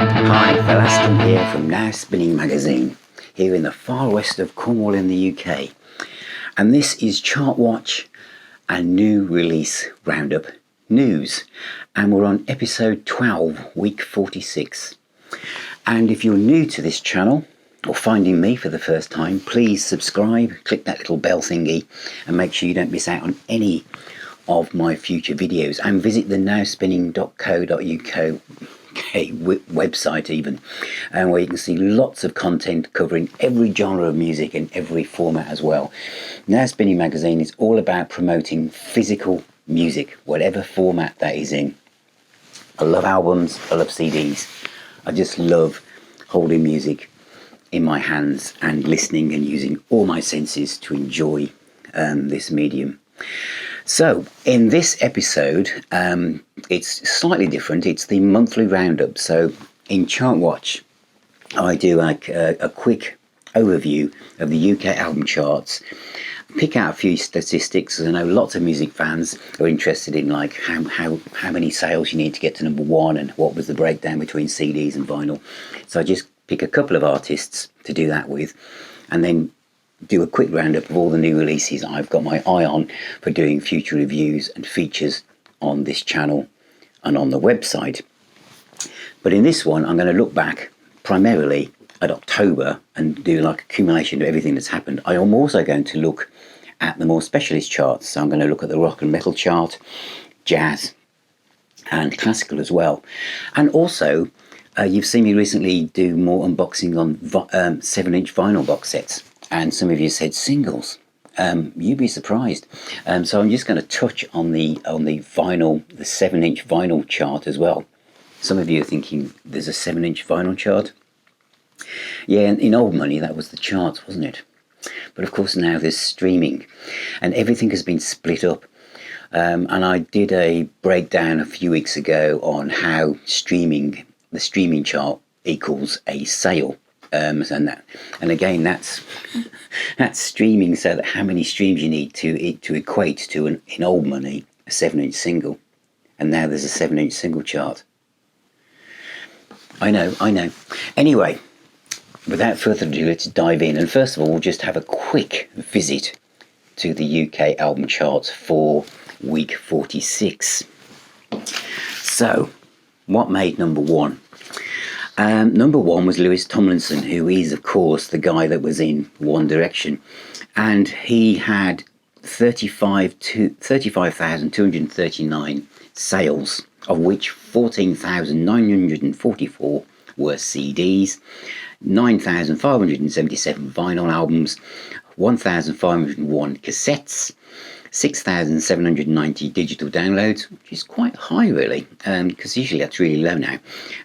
Hi, Phil Aston here from Now Spinning magazine, here in the far west of Cornwall in the UK. And this is Chart Watch and New Release Roundup News. And we're on episode 12, week 46. And if you're new to this channel, or finding me for the first time, please subscribe, click that little bell thingy, and make sure you don't miss out on any of my future videos. And visit the nowspinning.co.uk website even, and where you can see lots of content covering every genre of music and every format as well. Now Spinning magazine is all about promoting physical music, whatever format that is in. I love albums, I love CDs, I just love holding music in my hands and listening and using all my senses to enjoy this medium. So in this episode, it's slightly different. It's the monthly roundup. So in Chart Watch, I do like a quick overview of the UK album charts, pick out a few statistics. I know lots of music fans are interested in like how many sales you need to get to number one and what was the breakdown between CDs and vinyl. So I just pick a couple of artists to do that with, and then do a quick roundup of all the new releases I've got my eye on for doing future reviews and features on this channel and on the website. But in this one, I'm going to look back primarily at October and do like accumulation of everything that's happened. I am also going to look at the more specialist charts. So I'm going to look at the rock and metal chart, jazz, and classical as well. And also, you've seen me recently do more unboxing on 7-inch vinyl box sets. And some of you said singles. You'd be surprised. So I'm just going to touch on the vinyl, the 7-inch vinyl chart as well. Some of you are thinking there's a 7-inch vinyl chart. Yeah, in old money that was the chart, wasn't it? But of course now there's streaming, and everything has been split up. And I did a breakdown a few weeks ago on how the streaming chart equals a sale. And again, that's streaming, so that how many streams you need to equate to in old money a 7-inch single, and now there's a 7-inch single chart. I know. Anyway, without further ado, let's dive in. And first of all, we'll just have a quick visit to the UK album charts for week 46. So, what made number one? Number one was Lewis Tomlinson, who is, of course, the guy that was in One Direction. And he had 35,239 sales, of which 14,944 were CDs, 9,577 vinyl albums, 1,501 cassettes, 6,790 digital downloads, which is quite high really, because usually that's really low now,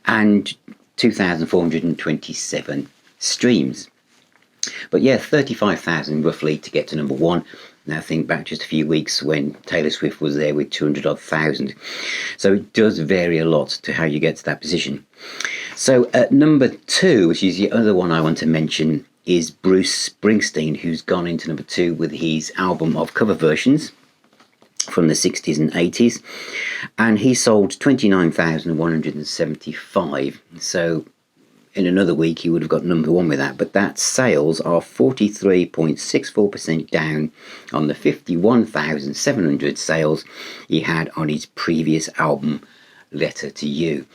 and 2,427 streams. But yeah, 35,000 roughly to get to number one. Now think back just a few weeks when Taylor Swift was there with 200 odd thousand. So it does vary a lot to how you get to that position. So at number two, which is the other one I want to mention, is Bruce Springsteen, who's gone into number two with his album of cover versions from the 60s and 80s, and he sold 29,175. So in another week he would have got number one with that, but that sales are 43.64% down on the 51,700 sales he had on his previous album Letter to You.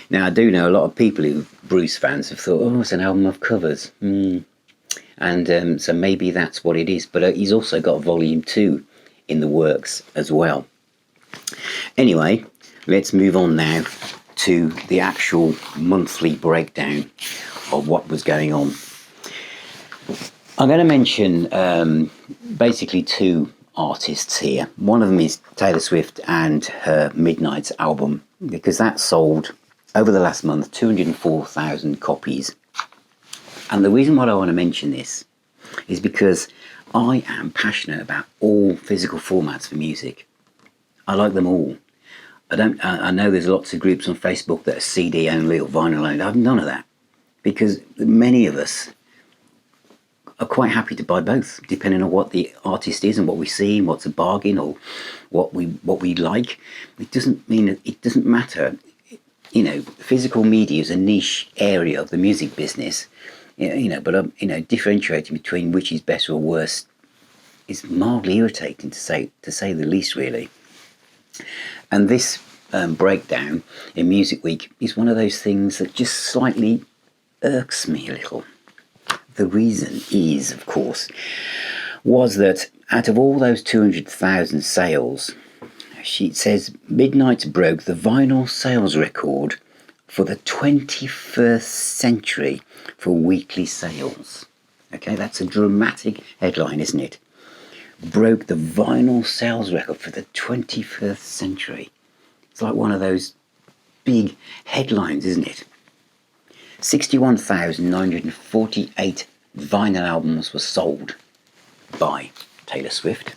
Now I do know a lot of people who Bruce fans have thought, oh, it's an album of covers, and so maybe that's what it is, but he's also got volume 2 in the works as well. Anyway, let's move on now to the actual monthly breakdown of what was going on. I'm going to mention basically two artists here. One of them is Taylor Swift and her Midnight's album, because that sold over the last month 204,000 copies. And the reason why I want to mention this is because I am passionate about all physical formats for music. I like them all. I know there's lots of groups on Facebook that are CD only or vinyl only. I have none of that, because many of us are quite happy to buy both, depending on what the artist is and what we see and what's a bargain or what we like. It doesn't mean that it doesn't matter. physical media is a niche area of the music business. But differentiating between which is better or worse is mildly irritating to say the least, really. And this breakdown in Music Week is one of those things that just slightly irks me a little. The reason is, of course, was that out of all those 200,000 sales, she says Midnight broke the vinyl sales record for the 21st century for weekly sales. Okay, that's a dramatic headline, isn't it? Broke the vinyl sales record for the 21st century. It's like one of those big headlines, isn't it? 61,948 vinyl albums were sold by Taylor Swift.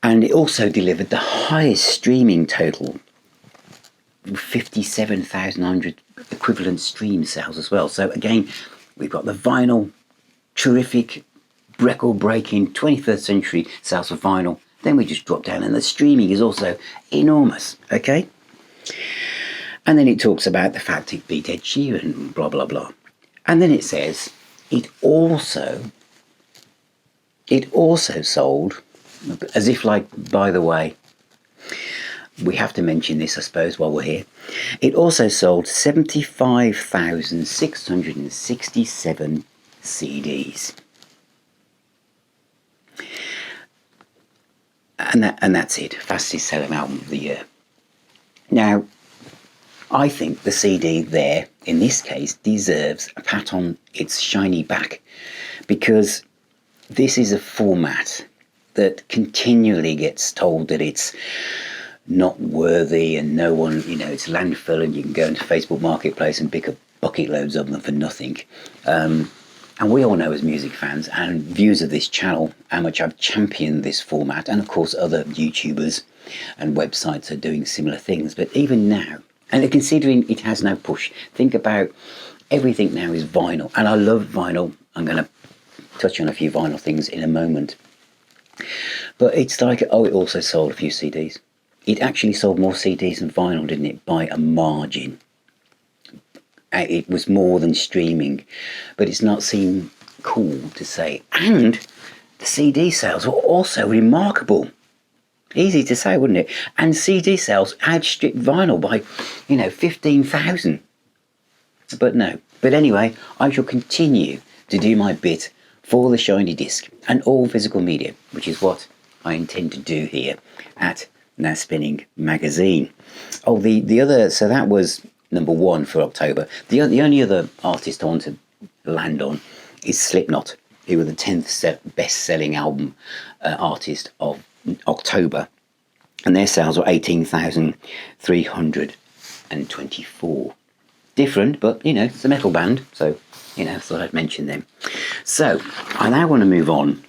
And it also delivered the highest streaming total, 57,900 equivalent stream sales as well. So again, we've got the vinyl, terrific, record-breaking 21st century sales of vinyl. Then we just drop down, and the streaming is also enormous, okay? And then it talks about the fact it beat Ed Sheeran, blah, blah, blah. And then it says it also sold, as if like, by the way, we have to mention this, I suppose, while we're here. It also sold 75,667 CDs. And that's it. Fastest selling album of the year. Now, I think the CD there, in this case, deserves a pat on its shiny back, because this is a format that continually gets told that it's not worthy and no one, it's landfill and you can go into Facebook Marketplace and pick up bucket loads of them for nothing. And we all know as music fans and viewers of this channel how much I've championed this format, and of course other YouTubers and websites are doing similar things. But even now, and considering it has no push, think about everything now is vinyl, and I love vinyl. I'm going to touch on a few vinyl things in a moment. But it's like, it also sold a few CDs. It actually sold more CDs than vinyl, didn't it? By a margin. It was more than streaming, but it's not seemed cool to say. And the CD sales were also remarkable. Easy to say, wouldn't it? And CD sales outstripped vinyl by, 15,000. But no. But anyway, I shall continue to do my bit for the shiny disc and all physical media, which is what I intend to do here at Now Spinning magazine. Oh, the other, so that was number one for October. The only other artist I want to land on is Slipknot, who were the 10th best-selling album artist of October, and their sales were 18,324. Different, but it's a metal band, so I thought I'd mention them. So I now want to move on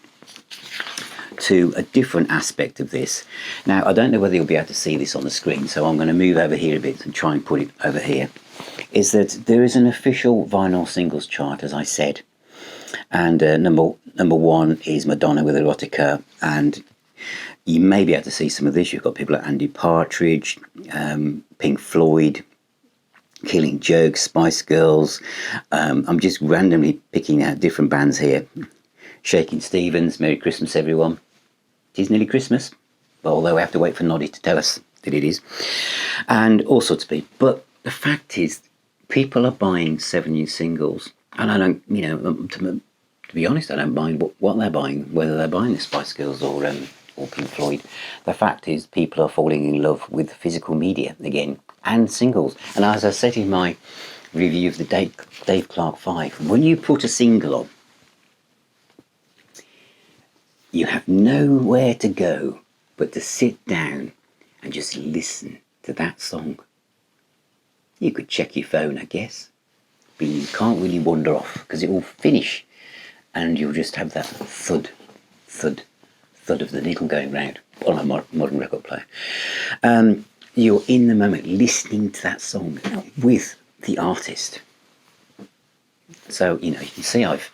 to a different aspect of this. Now, I don't know whether you'll be able to see this on the screen, so I'm going to move over here a bit and try and put it over here. Is that there is an official vinyl singles chart, as I said, and number one is Madonna with Erotica, and you may be able to see some of this. You've got people like Andy Partridge, Pink Floyd, Killing Joke, Spice Girls. I'm just randomly picking out different bands here. Shakin' Stevens, Merry Christmas Everyone. It is nearly Christmas, although we have to wait for Noddy to tell us that it is. And all sorts of people. But the fact is, people are buying 7-inch singles. And I don't, to be honest, I don't mind what they're buying, whether they're buying the Spice Girls or Pink Floyd. The fact is, people are falling in love with physical media again, and singles. And as I said in my review of the Dave Clark 5, when you put a single on, you have nowhere to go but to sit down and just listen to that song. You could check your phone, I guess, but you can't really wander off because it will finish and you'll just have that thud, thud, thud of the needle going round on a modern record player. You're in the moment listening to that song with the artist. So, you can see I've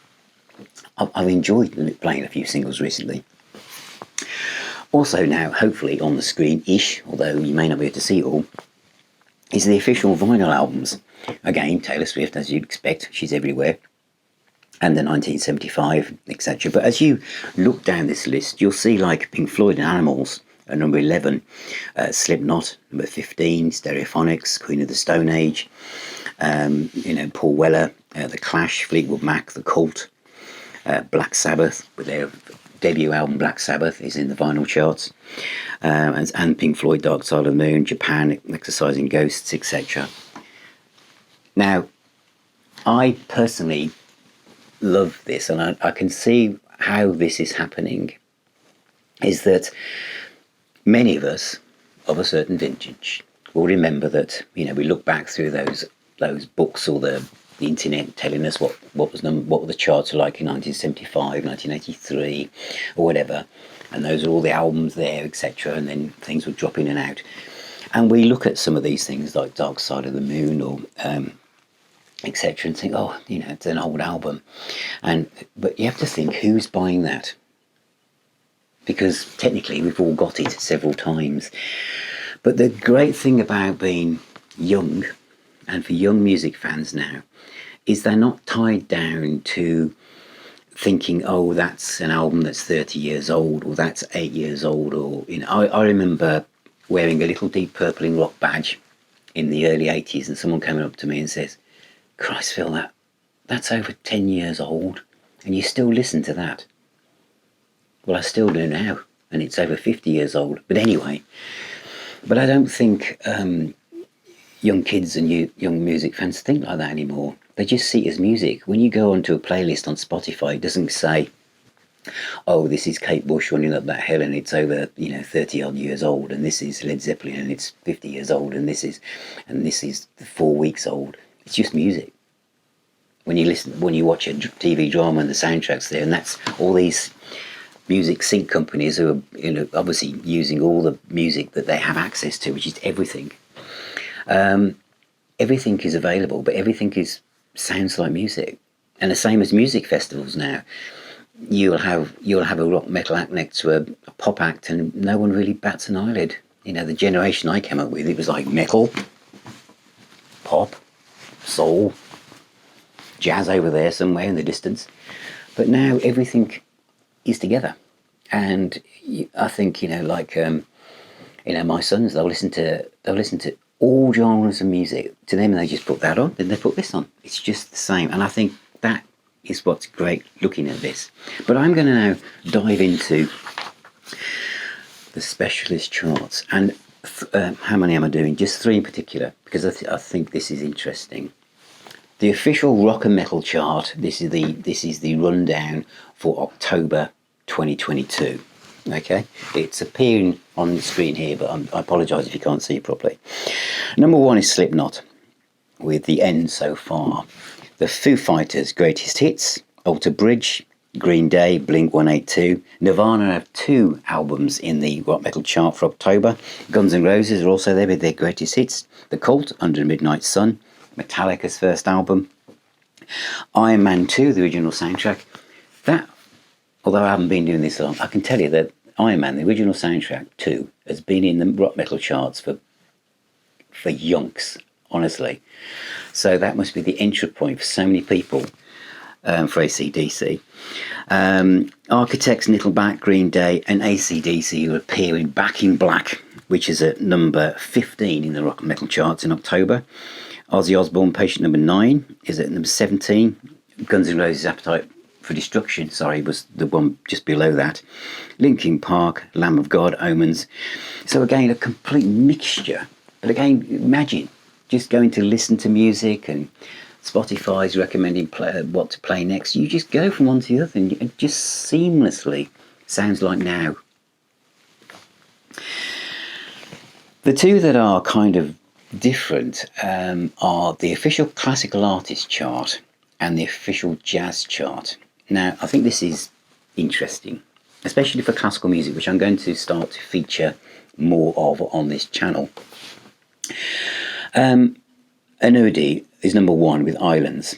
enjoyed playing a few singles recently. Also now, hopefully on the screen-ish, although you may not be able to see it all, is the official vinyl albums. Again, Taylor Swift, as you'd expect, she's everywhere. And the 1975, etc. But as you look down this list, you'll see like Pink Floyd and Animals at number 11, Slipknot, number 15, Stereophonics, Queen of the Stone Age, Paul Weller, The Clash, Fleetwood Mac, The Cult, Black Sabbath, with their debut album Black Sabbath is in the vinyl charts, and Pink Floyd, Dark Side of the Moon, Japan, Exorcising Ghosts, etc. Now, I personally love this, and I can see how this is happening, is that many of us of a certain vintage will remember that, we look back through those books or the internet telling us what were the charts like in 1975, 1983 or whatever, and those are all the albums there, etc., and then things would drop in and out, and we look at some of these things like Dark Side of the Moon or etc., and think, oh, it's an old album, but you have to think, who's buying that? Because technically we've all got it several times. But the great thing about being young, and for young music fans now, is they're not tied down to thinking, oh, that's an album that's 30 years old, or that's 8 years old, or I remember wearing a little Deep Purpling rock badge in the early 80s, and someone coming up to me and says, Christ, Phil, that's over 10 years old, and you still listen to that. Well, I still do now, and it's over 50 years old. But anyway, I don't think young kids and young music fans think like that anymore. They just see it as music. When you go onto a playlist on Spotify, it doesn't say, oh, this is Kate Bush running up that hill and it's over 30 odd years old, and this is Led Zeppelin and it's 50 years old, and this is 4 weeks old. It's just music. When you watch a TV drama and the soundtrack's there, and that's all these music sync companies who are obviously using all the music that they have access to, which is everything. Everything is available, but everything sounds like music. And the same as music festivals now. You'll have a rock metal act next to a pop act, and no one really bats an eyelid. The generation I came up with, it was like metal, pop, soul, jazz over there somewhere in the distance. But now everything is together, and I think my sons, they'll listen to all genres of music. To them, they just put that on, then they put this on. It's just the same, and I think that is what's great looking at this. But I'm going to now dive into the specialist charts, and how many am I doing? Just 3 in particular, because I think this is interesting. The official rock and metal chart. This is the rundown for October 2022. Okay, it's appearing on the screen here, but I apologise if you can't see it properly. Number 1 is Slipknot, with The End so far. The Foo Fighters' Greatest Hits, Alter Bridge, Green Day, Blink-182. Nirvana have 2 albums in the rock metal chart for October. Guns N' Roses are also there with their Greatest Hits. The Cult, Under Midnight Sun. Metallica's first album. Iron Man 2, the original soundtrack. That, although I haven't been doing this long, I can tell you that Iron Man, the original soundtrack 2, has been in the rock metal charts for yonks, honestly. So that must be the entry point for so many people for AC/DC. Architects, Nickelback, Green Day, and AC/DC are appearing Back in Black, which is at number 15 in the rock and metal charts in October. Ozzy Osbourne, Patient number 9, is at number 17. Guns N' Roses' Appetite for Destruction, was the one just below that. Linkin Park, Lamb of God, Omens. So again, a complete mixture. But again, imagine just going to listen to music, and Spotify's recommending what to play next. You just go from one to the other, and it just seamlessly sounds like now. The 2 that are kind of different are the official classical artist chart and the official jazz chart. Now, I think this is interesting, especially for classical music, which I'm going to start to feature more of on this channel. Anodi is number 1 with Islands.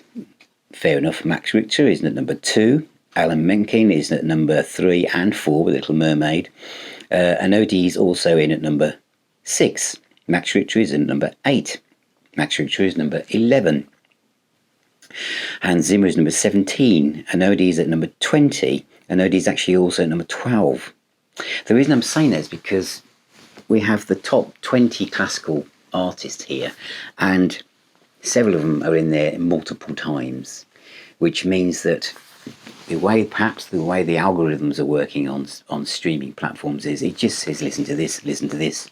Fair enough. Max Richter is at number 2. Alan Menken is at number 3 and 4 with Little Mermaid. Anodi is also in at number 6. Max Richter is at number 8. Max Richter is number 11. Hans Zimmer is number 17. Anodi is at number 20. Anodi is actually also at number 12. The reason I'm saying that is because we have the top 20 classical artists here, and several of them are in there multiple times, which means that the way the algorithms are working on streaming platforms is it just says listen to this, listen to this.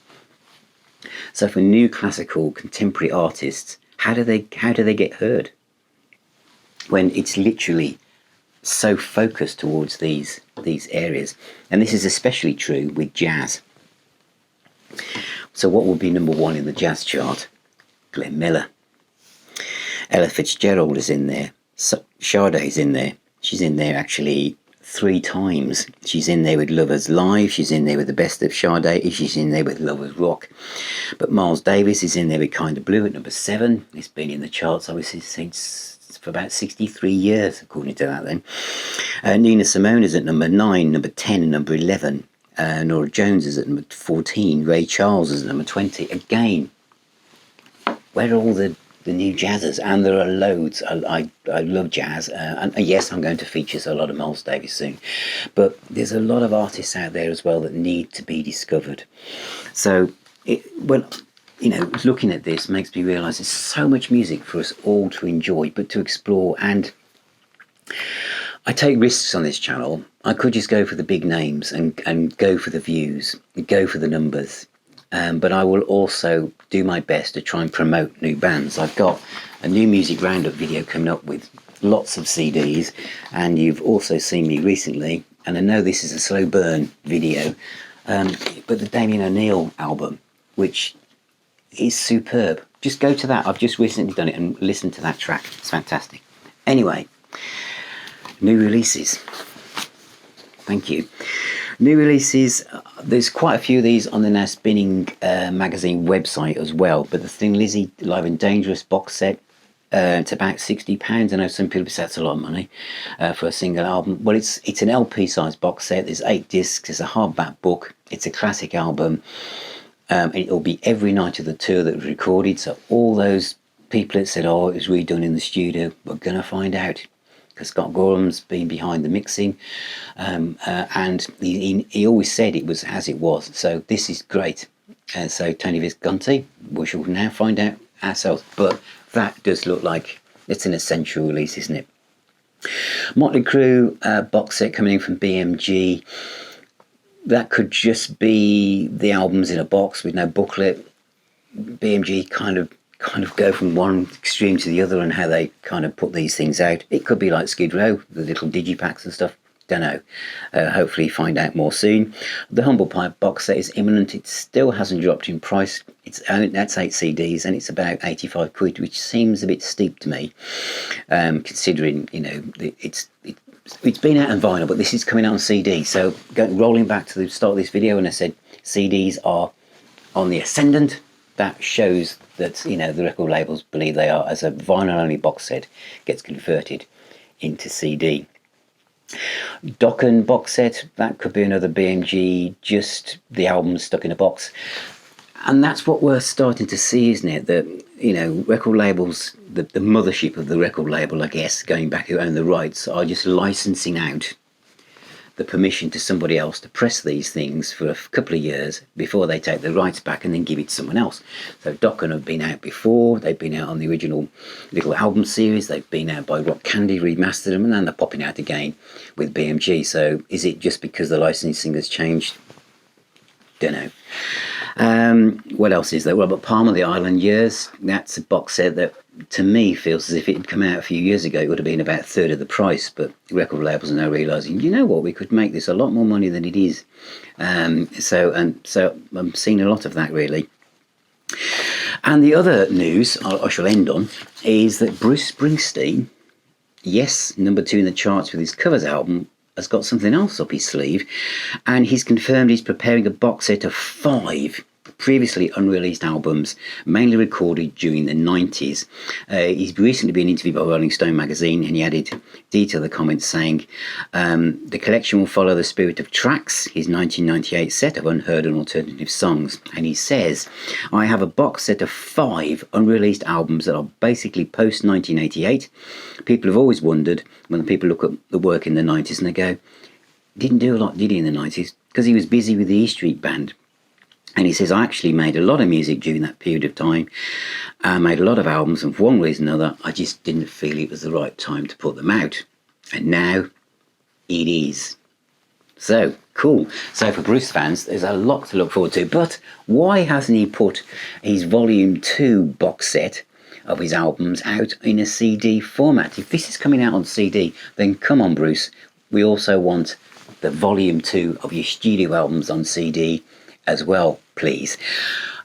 So for new classical contemporary artists, how do they get heard when it's literally so focused towards these areas? And this is especially true with jazz. So what would be number 1 in the jazz chart? Glenn Miller. Ella Fitzgerald is in there. Sade's in there. She's in there actually 3 times. She's in there with Lovers Live. She's in there with The Best of Sade. She's in there with Lovers Rock. But Miles Davis is in there with Kinda Blue at number 7. It's been in the charts obviously since for about 63 years, according to that then. Nina Simone is at number 9, number 10, and number 11. Nora Jones is at number 14. Ray Charles is at number 20. Again, where are all the new jazzers? And there are loads. I love jazz, and yes, I'm going to feature a lot of Miles Davis soon, but there's a lot of artists out there as well that need to be discovered. So looking at this makes me realise there's so much music for us all to enjoy, but to explore. And I take risks on this channel. I could just go for the big names and go for the views, go for the numbers. But I will also do my best to try and promote new bands. I've got a new music roundup video coming up with lots of CDs, and you've also seen me recently, and I know this is a slow burn video, but the Damien O'Neill album, which is superb. Just go to that. I've just recently done it and listen to that track. It's fantastic. Anyway, new releases. Thank you. New releases, there's quite a few of these on the Now Spinning magazine website as well, but the Thin Lizzy Live and Dangerous box set, it's about £60. I know some people say that's a lot of money for a single album. Well, it's an LP size box set. There's 8 discs. It's a hardback book. It's a classic album. It'll be every night of the tour that was recorded. So all those people that said, "Oh, it was redone in the studio," we're gonna find out, because Scott Gorham's been behind the mixing, and he always said it was as it was. So this is great. So Tony Visconti, we shall now find out ourselves. But that does look like it's an essential release, isn't it? Motley Crue box set coming in from BMG. That could just be the albums in a box with no booklet. BMG kind of go from one extreme to the other and how they kind of put these things out. It could be like Skid Row, the little digipacks and stuff. Don't know. Hopefully find out more soon. The Humble Pie box set is imminent. It still hasn't dropped in price. That's 8 CDs and it's about 85 quid, which seems a bit steep to me, considering it's been out on vinyl, but this is coming out on CD. So rolling back to the start of this video, and I said CDs are on the ascendant. That shows that the record labels believe they are, as a vinyl only box set gets converted into CD. Dokken box set, that could be another BMG, just the albums stuck in a box. And that's what we're starting to see, isn't it? That record labels, the mothership of the record label, I guess, going back, who own the rights, are just licensing out the permission to somebody else to press these things for a couple of years before they take the rights back and then give it to someone else. So Dokken have been out before. They've been out on the original little album series. They've been out by Rock Candy, remastered them, and then they're popping out again with BMG. So is it just because the licensing has changed? Don't know. What else is there? Robert Palmer, The Island Years. That's a box set that, to me, feels as if it had come out a few years ago. It would have been about a third of the price, but record labels are now realising, you know what, we could make this a lot more money than it is. So I'm seeing a lot of that, really. And the other news I shall end on is that Bruce Springsteen, yes, number 2 in the charts with his covers album, has got something else up his sleeve, and he's confirmed he's preparing a box set of 5 previously unreleased albums, mainly recorded during the 90s. He's recently been interviewed by Rolling Stone magazine, and he added detailed the comments saying, the collection will follow the spirit of Tracks, his 1998 set of unheard and alternative songs. And he says, I have a box set of 5 unreleased albums that are basically post-1988. People have always wondered, when people look at the work in the 90s and they go, didn't do a lot, did he, in the 90s? Because he was busy with the E Street Band. And he says, I actually made a lot of music during that period of time. I made a lot of albums, and for one reason or another, I just didn't feel it was the right time to put them out. And now it is. So, cool. So for Bruce fans, there's a lot to look forward to. But why hasn't he put his Volume 2 box set of his albums out in a CD format? If this is coming out on CD, then come on, Bruce. We also want the Volume 2 of your studio albums on CD as well, please.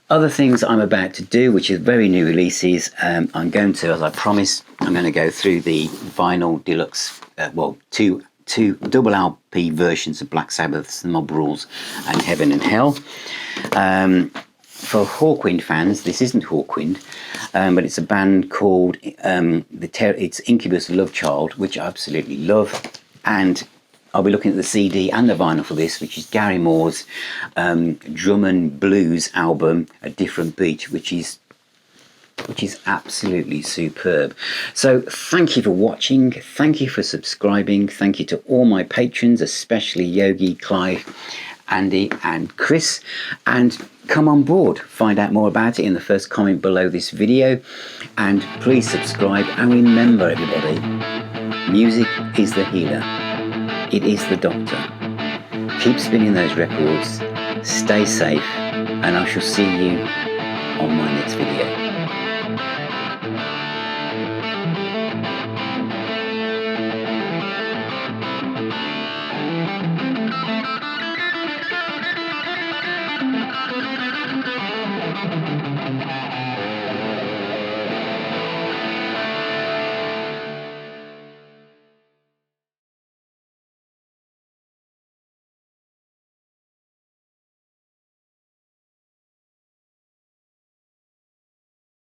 Other things I'm about to do, which is very new releases, I'm going to, as I promised, I'm going to go through the vinyl deluxe, two double LP versions of Black Sabbath's The Mob Rules and Heaven and Hell. For Hawkwind fans, this isn't Hawkwind, but it's a band called it's Incubus Love Child, which I absolutely love, and I'll be looking at the CD and the vinyl for this, which is Gary Moore's drum and blues album, A Different Beat, which is absolutely superb. So thank you for watching, thank you for subscribing, thank you to all my patrons, especially Yogi, Clive, Andy and Chris, and come on board, find out more about it in the first comment below this video, and please subscribe. And remember, everybody, music is the healer, it is the doctor. Keep spinning those records, stay safe, and I shall see you on my next video.